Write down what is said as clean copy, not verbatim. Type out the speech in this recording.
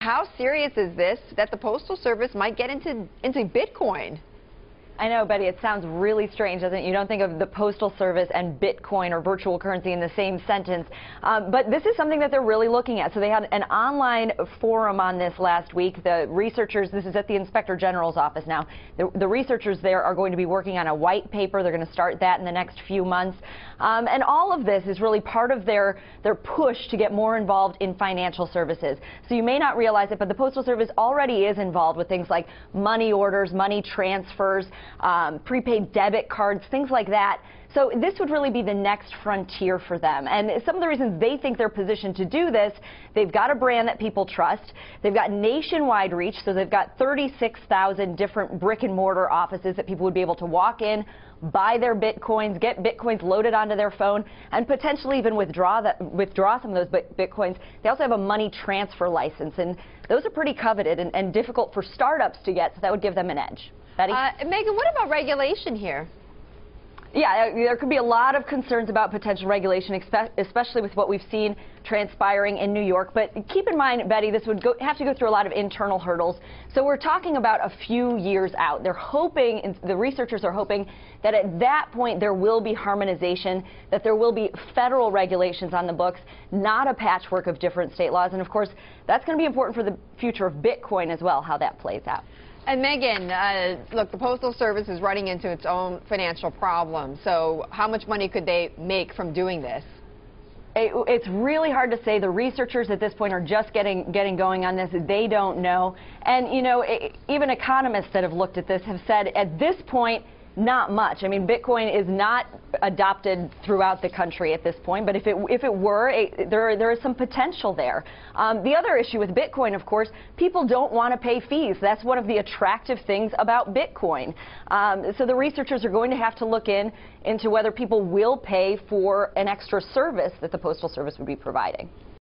How serious is this that the Postal Service might get into Bitcoin? I know, Betty, it sounds really strange, doesn't it? You don't think of the Postal Service and Bitcoin or virtual currency in the same sentence. But this is something that they're really looking at. So they had an online forum on this last week. The researchers, this is at the Inspector General's office now, the researchers there are going to be working on a white paper. They're going to start that in the next few months. And all of this is really part of their push to get more involved in financial services. So you may not realize it, but the Postal Service already is involved with things like money orders, money transfers, prepaid debit cards, things like that. So this would really be the next frontier for them. And some of the reasons they think they're positioned to do this, they've got a brand that people trust. They've got nationwide reach, so they've got 36,000 different brick and mortar offices that people would be able to walk in, buy their Bitcoins, get Bitcoins loaded onto their phone, and potentially even withdraw some of those Bitcoins. They also have a money transfer license, and those are pretty coveted and difficult for startups to get, so that would give them an edge. Betty? Megan, what about regulation here? Yeah, there could be a lot of concerns about potential regulation, especially with what we've seen transpiring in New York. But keep in mind, Betty, this would have to go through a lot of internal hurdles. So we're talking about a few years out. They're hoping, the researchers are hoping, that at that point there will be harmonization, that there will be federal regulations on the books, not a patchwork of different state laws. And of course, that's going to be important for the future of Bitcoin as well, how that plays out. And Megan, look, the Postal Service is running into its own financial problems. So how much money could they make from doing this? It's really hard to say. The researchers at this point are just getting going on this. They don't know. And, you know, even economists that have looked at this have said at this point, not much. I mean, Bitcoin is not adopted throughout the country at this point, but if it were, there is some potential there. The other issue with Bitcoin, of course, people don't want to pay fees. That's one of the attractive things about Bitcoin. So the researchers are going to have to look into whether people will pay for an extra service that the Postal Service would be providing.